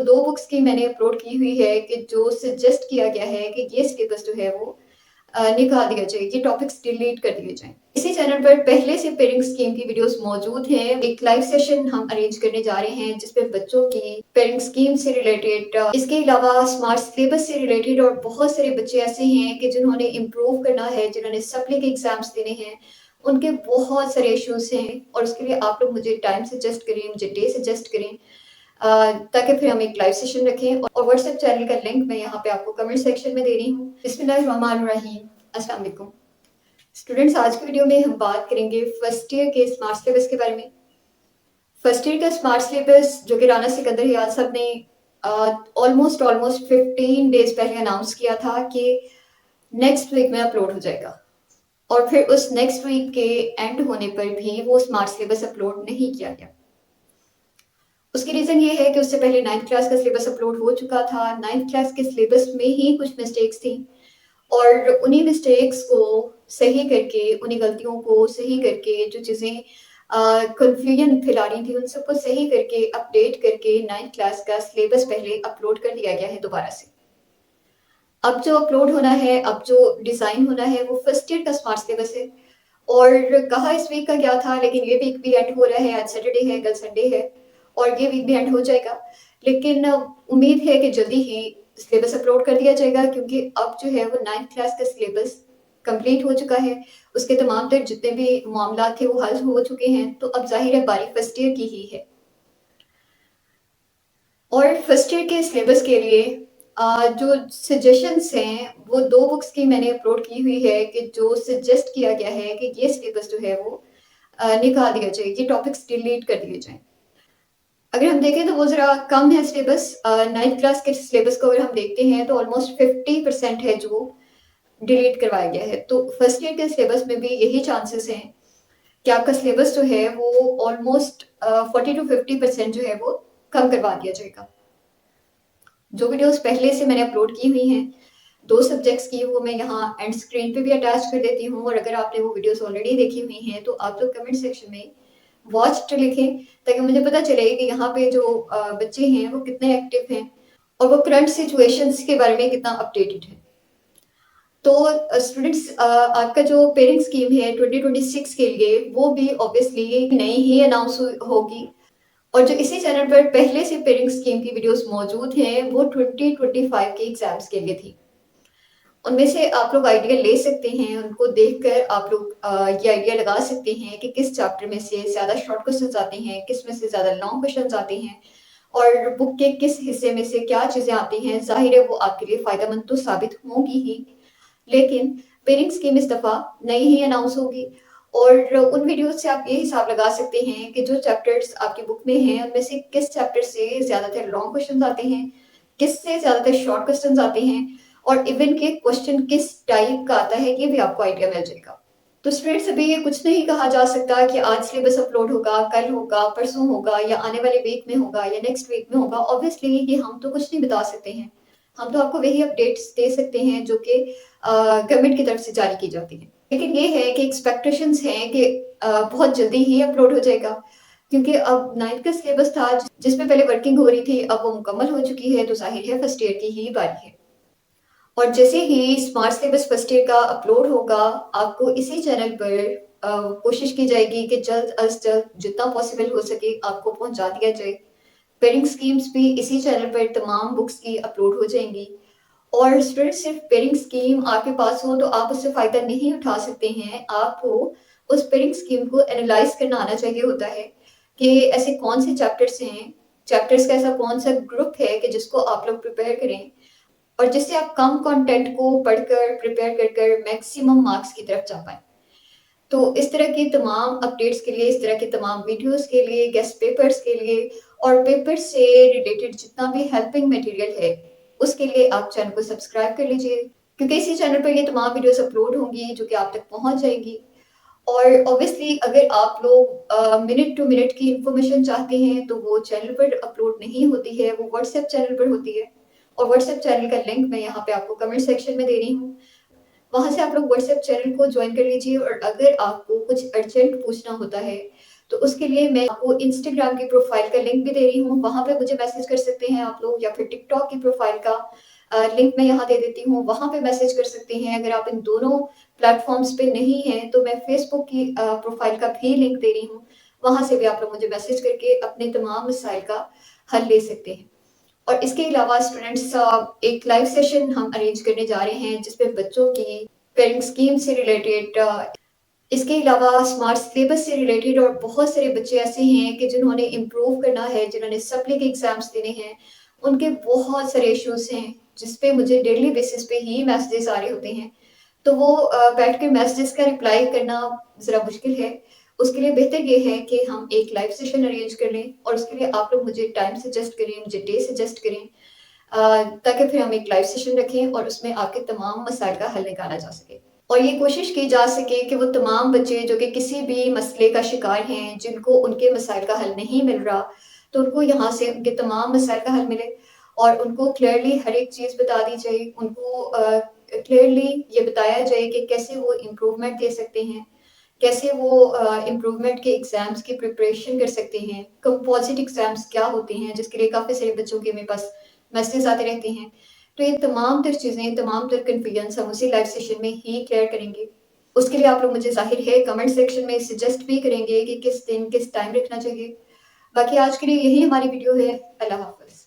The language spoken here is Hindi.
2 बुक्स की मैंने अपलोड की हुई है कि जो सजेस्ट किया गया है कि ये सिलेबस जो है वो निकाल दिया जाए, ये टॉपिक्स डिलीट कर दिए जाएँ। इसी चैनल पर पहले से पेरेंट्स स्कीम की वीडियोस मौजूद हैं। एक लाइव सेशन हम अरेंज करने जा रहे हैं जिसपे बच्चों की पेरेंट्स स्कीम से रिलेटेड इसके अलावा स्मार्ट सिलेबस से रिलेटेड और बहुत सारे बच्चे ऐसे हैं कि जिन्होंने इम्प्रूव करना है, जिन्होंने सप्ली के एग्ज़ाम्स देने हैं, उनके बहुत सारे इश्यूज़ हैं और उसके लिए आप लोग मुझे टाइम सजेस्ट करें, मुझे डे सजेस्ट करें ताकि फिर हम एक लाइव सेशन रखें और व्हाट्सएप चैनल का लिंक मैं यहाँ पे आपको कमेंट सेक्शन में दे रही हूँ। बिस्मिल्लाहिर्रहमानिर्रहीम। अस्सलाम वालेकुम। स्टूडेंट्स, आज की वीडियो में हम बात करेंगे फर्स्ट ईयर के स्मार्ट सिलेबस के बारे में। फर्स्ट ईयर का स्मार्ट सिलेबस जो कि राना सिकंदर हियाल साहब ने ऑलमोस्ट ऑलमोस्ट 15 डेज पहले अनाउंस किया था कि नेक्स्ट वीक में अपलोड हो जाएगा और फिर उस नेक्स्ट वीक के एंड होने पर भी वो स्मार्ट सिलेबस अपलोड नहीं किया गया। उसकी रीज़न ये है कि उससे पहले 9th क्लास का सिलेबस अपलोड हो चुका था। 9th क्लास के सिलेबस में ही कुछ मिस्टेक्स थी और उन्हीं मिस्टेक्स को सही करके, उन्हीं गलतियों को सही करके जो चीज़ें कन्फ्यूजन फैला रही थी, उन सबको सही करके, अपडेट करके 9th क्लास का सिलेबस पहले अपलोड कर दिया गया है दोबारा से। अब जो अपलोड होना है, अब जो डिज़ाइन होना है, वो फर्स्ट ईयर का स्मार्ट सिलेबस है और कहा इस वीक का क्या था, लेकिन ये वीक भी एंड हो रहा है। आज सैटरडे है, कल संडे है और ये वीक भी एंड हो जाएगा। लेकिन उम्मीद है कि जल्दी ही सिलेबस अपलोड कर दिया जाएगा क्योंकि अब जो है वो 9th क्लास का सिलेबस कंप्लीट हो चुका है। उसके तमाम तर जितने भी मामला थे वो हल हो चुके हैं, तो अब ज़ाहिर है बारी फर्स्ट ईयर की ही है। और फर्स्ट ईयर के सिलेबस के लिए जो सजेशंस हैं वो 2 बुक्स की मैंने अपलोड की हुई है कि जो सजेस्ट किया गया है कि ये सिलेबस जो है वो निकाल दिया जाए, ये टॉपिक्स डिलीट कर दिए जाएँ। अगर हम देखें तो वो ज़रा कम है सिलेबस 9th क्लास के सिलेबस को अगर हम देखते हैं तो ऑलमोस्ट 50% है जो डिलीट करवाया गया है। तो फर्स्ट ईयर के सिलेबस में भी यही चांसेस हैं कि आपका सिलेबस जो है वो ऑलमोस्ट 40 टू 50% जो है वो कम करवा दिया जाएगा। जो वीडियोस पहले से मैंने अपलोड की हुई हैं, 2 सब्जेक्ट्स की, वो मैं यहाँ एंड स्क्रीन पे भी अटैच कर देती हूँ और अगर आपने वो वीडियोस ऑलरेडी देखी हुई हैं, तो आप लोग कमेंट सेक्शन में वॉच्ड लिखें ताकि मुझे पता चले कि यहाँ पे जो बच्चे हैं, वो कितने एक्टिव हैं और वो करंट सिचुएशंस के बारे में कितना अपडेटेड हैं। तो स्टूडेंट्स आपका जो पेरेंट्स स्कीम है 2026 के लिए, वो भी ऑब्वियसली नई ही अनाउंस होगी और जो इसी चैनल पर पहले से पेरेंट्स स्कीम की वीडियोस मौजूद हैं, वो 2025 के एग्ज़ाम्स के लिए थी। उनमें से आप लोग आइडिया ले सकते हैं, उनको देखकर आप लोग ये आइडिया लगा सकते हैं कि किस चैप्टर में से ज़्यादा शॉर्ट क्वेश्चंस आते हैं, किस में से ज़्यादा लॉन्ग क्वेश्चंस आते हैं और बुक के किस हिस्से में से क्या चीज़ें आती हैं। ज़ाहिर है वो आपके लिए फ़ायदेमंद तो साबित होंगी ही, लेकिन पेरेंट्स स्कीम इस दफ़ा नई ही अनाउंस होगी और उन वीडियोज़ से आप ये हिसाब लगा सकते हैं कि जो चैप्टर्स आपकी बुक में हैं, उनमें से किस चैप्टर से ज़्यादातर लॉन्ग क्वेश्चंस आते हैं, किससे ज़्यादातर शॉर्ट क्वेश्चंस आते हैं और इवन के क्वेश्चन किस टाइप का आता है, ये भी आपको आइडिया मिल जाएगा। तो स्टूडेंट्स, अभी ये कुछ नहीं कहा जा सकता कि आज सिलेबस अपलोड होगा, कल होगा, परसों होगा या आने वाले वीक में होगा या नेक्स्ट वीक में होगा। ऑब्वियसली ये हम तो कुछ नहीं बता सकते हैं। हम तो आपको वही अपडेट्स दे सकते हैं जो कि गवर्नमेंट की तरफ से जारी की जाती हैं। लेकिन ये है कि एक्सपेक्टेशंस हैं कि बहुत जल्दी ही अपलोड हो जाएगा क्योंकि अब 9th का सिलेबस था जिसमें पहले वर्किंग हो रही थी, अब वो मुकम्मल हो चुकी है, तो ज़ाहिर है फर्स्ट ईयर की ही बारी है। और जैसे ही स्मार्ट सिलेबस फर्स्ट ईयर का अपलोड होगा, आपको इसी चैनल पर कोशिश की जाएगी कि जल्द अज़ जल्द जितना पॉसिबल हो सके आपको पहुंचा दिया जाए। पेयरिंग स्कीम्स भी इसी चैनल पर तमाम बुक्स की अपलोड हो जाएंगी और स्टूडेंट सिर्फ पेयरिंग स्कीम आपके पास हो तो आप उससे फ़ायदा नहीं उठा सकते हैं। आपको उस पेयरिंग स्कीम को एनालाइज़ करना आना चाहिए होता है कि ऐसे कौन से चैप्टर्स हैं, चैप्टर्स का ऐसा कौन-सा ग्रुप है कि जिसको आप लोग प्रिपेयर करें और जिससे आप कम कंटेंट को पढ़कर, प्रिपेयर कर कर मैक्सिमम मार्क्स की तरफ जा पाएँ। तो इस तरह की तमाम अपडेट्स के लिए, इस तरह के तमाम वीडियोज़ के लिए, गेस्ट पेपर्स के लिए और पेपर से रिलेटेड जितना भी हेल्पिंग मटेरियल है, उसके लिए आप चैनल को सब्सक्राइब कर लीजिए क्योंकि इसी चैनल पर ये तमाम वीडियोज़ अपलोड होंगी जो कि आप तक पहुँच जाएँगी। और ऑब्वियसली अगर आप लोग मिनट टू मिनट की इन्फॉर्मेशन चाहते हैं तो वो चैनल पर अपलोड नहीं होती है, वो व्हाट्सएप चैनल पर होती है और व्हाट्सएप चैनल का लिंक मैं यहाँ पे आपको कमेंट सेक्शन में दे रही हूँ। वहाँ से आप लोग व्हाट्सएप चैनल को ज्वाइन कर लीजिए और अगर आपको कुछ अर्जेंट पूछना होता है, तो उसके लिए मैं आपको इंस्टाग्राम की प्रोफ़ाइल का लिंक भी दे रही हूँ, वहाँ पे मुझे मैसेज कर सकते हैं आप लोग या फिर टिकटॉक की प्रोफ़ाइल का लिंक मैं यहाँ दे देती हूँ, वहाँ पे मैसेज कर सकते हैं। अगर आप इन दोनों प्लेटफ़ॉर्म्स पे नहीं हैं, तो मैं फ़ेसबुक की प्रोफ़ाइल का भी लिंक दे रही हूँ, वहाँ से भी आप लोग मुझे मैसेज करके अपने तमाम मसाइल का हल ले सकते हैं। और इसके अलावा स्टूडेंट्स एक लाइव सेशन हम अरेंज करने जा रहे हैं, जिसपे बच्चों की पेरेंट स्कीम से रिलेटेड इसके अलावा स्मार्ट सिलेबस से रिलेटेड और बहुत सारे बच्चे ऐसे हैं कि जिन्होंने इम्प्रूव करना है, जिन्होंने सप्ली के एग्ज़ाम्स देने हैं, उनके बहुत सारे इश्यूज़ हैं, जिस पे मुझे डेली बेसिस पे ही मैसेजेस आ रहे होते हैं। तो वो बैठ के मैसेजेस का रिप्लाई करना ज़रा मुश्किल है। उसके लिए बेहतर ये है कि हम एक लाइव सेशन अरेंज कर लें और उसके लिए आप लोग मुझे टाइम सजेस्ट करें, मुझे डे सजेस्ट करें ताकि फिर हम एक लाइव सेशन रखें और उसमें आपके तमाम मसाइल का हल निकाला जा सके। और ये कोशिश की जा सके कि वो तमाम बच्चे जो कि किसी भी मसले का शिकार हैं, जिनको उनके मसाइल का हल नहीं मिल रहा, तो उनको यहाँ से उनके तमाम मसाइल का हल मिले और उनको क्लियरली हर एक चीज़ बता दी जाए। उनको क्लियरली ये बताया जाए कि कैसे वो इम्प्रूवमेंट दे सकते हैं, कैसे वो इम्प्रूवमेंट के एग्ज़ाम्स की प्रिपरेशन कर सकते हैं, कंपोज़िट एग्ज़ाम्स क्या होते हैं, जिसके लिए काफ़ी सारे बच्चों के मेरे पास मैसेजेस आते रहते हैं। तो ये तमाम तर चीज़ें, तमाम तर कन्फ्यूजन्स हम उसी लाइव सेशन में ही क्लियर करेंगे। उसके लिए आप लोग मुझे ज़ाहिर है कमेंट सेक्शन में सजेस्ट भी करेंगे कि किस दिन, किस टाइम रखना चाहिए। बाकी आज के लिए यही हमारी वीडियो है। अल्लाह हाफ़िज़।